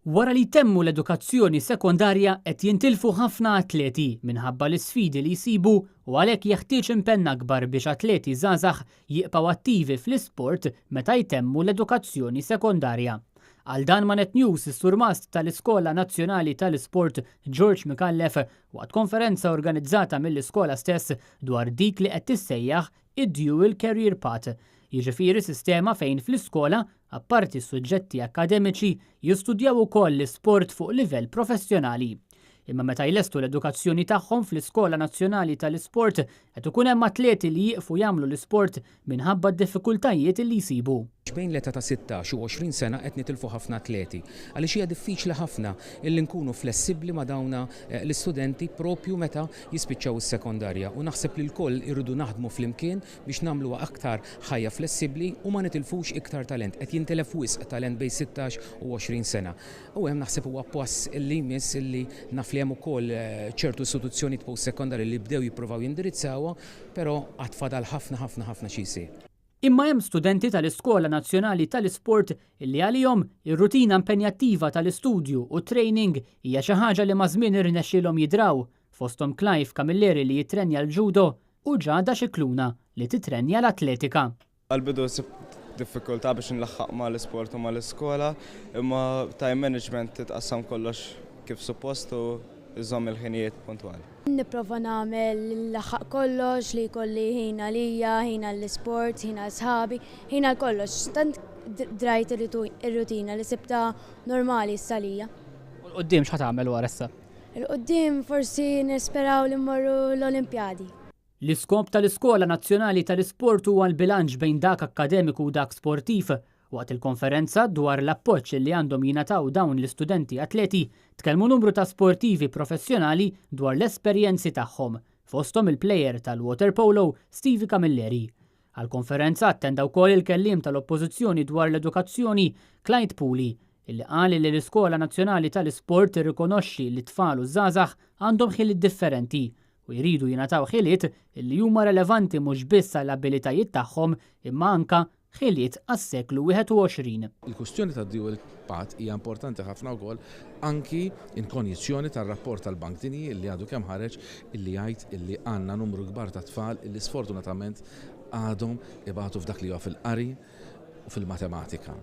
Wara li temmu l-edukazzjoni sekondarja qed jintilfu ħafna atleti minħabba l-isfidi li jsibu u għalhekk jeħtieġ impenn akbar biex atleti żgħażagħ jibqgħu attivi fl-isport meta jtemmu l-edukazzjoni sekondarja. Għal dan ma Net News is-surmast tal-Iskola Nazzjonali tal-Isport George Mikallef waqt konferenza organizzata mill-iskola stess dwar dik li qed tissejjaħ id-Dual Career Path. Jiġifieri sistema fejn fl-iskola, apparti s-suġġetti akademiċi, jistudjaw ukoll l-isport fuq livell professjonali. Imma meta jlestu l-edukazzjoni tagħhom fl-Iskola Nazzjonali tal-Isport qed ikun hemm atleti li jieqfu jagħmlu l-isport minħabba d-diffikultajiet li jsibu. Bejn l-età ta' 16 u 20 sena qed nitilfu ħafna atleti għaliex hija diffiċli ħafna illi nkunu flessibbli ma' dawna l-istudenti propju meta jispiċċaw is-sekondarja u naħseb li l-koll irridu naħdmu flimkien biex nagħmluha aktar ħajja flessibbli u ma nitilfux iktar talent qed jintelef wisq talent bejn 16 u 20 sena. U hemm naħseb huwa pass illi jmiss illi naf li hemm ukoll ċertu istituzzjoni post-sekondarji li bdew jippruvaw jindirizzawha, però qatt fadal ħafna xi jsir. Imma hemm studenti tal-Iskola Nazzjonali tal-Isport illi għalihom ir-rutina impenjattiva tal-istudju u training hija xi ħaġa li ma' żmien irnexxielhom jidraw, fosthom Clive Camilleri li jitrenja l-ġudo u Ġada Xikluna li titrenja l-atletika. Għal-bidu diffikultà biex nlaħħaq mal-isport u mal-iskola, imma time management titqassam kollox kif suppost u iżomm il-ħinijiet puntwali. Nipprova nagħmel laħħaq kollox li jkolli ħin għalija, ħin għall-isport, ħin għal sħabi, ħin għal kollox. Tant drajt ir-rutina li sibta normali s-salija. U l-qoddim x'ħat tagħmel wara issa? Il-qoddim forsi nisperaw li mmorru l-Olimpjadi. L-iskop tal-Iskola Nazzjonali tal-Isport huwa l-bilanċ bejn dak akademiku u dak sportiv. Waqt il-konferenza dwar l-appoġġ li għandhom jingħataw dawn l-istudenti atleti tkellmu numru ta' sportivi professjonali dwar l-esperjenzi tagħhom, fosthom il-plejer tal-water polo Stevie Camilleri. Għall-konferenza attenda wkoll il-kelliem tal-Oppożizzjoni dwar l-edukazzjoni Clyde Pooley, illi qal li l-Iskola Nazzjonali tal-Isport irrikonoxxi li t-tfal u żgħażagħ għandhom ħiliet differenti u jridu jingħataw ħiliet illi huma relevanti mhux biss għall-abilitajiet tagħhom imma anke ħiliet għas-seklu 21. Il-kwistjoni tad-Dual Path hija importanti ħafna wkoll anki in konjizzjoni tar-rapport tal-Bank Dinji li għadu kemm ħareġ illi jgħid illi għandna numru kbar ta' tfal illi sfortunatament għadhom ibatu f'dak li huwa fil-qari u fil-matematika.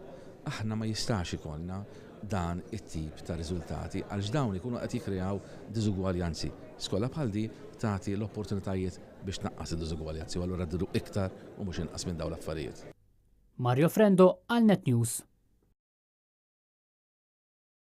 Aħna ma jistax ikollna dan it-tip ta' riżultati għaliex dawn ikunu qed jikkreaw diżugwaljanzi. Skola bħal di tagħti l-opportunitajiet biex tnaqqas id-diżugwaljanzi u allura ddiru iktar u mhux inqas minn dawn l-affarijiet. Mario Frendo għal Net News.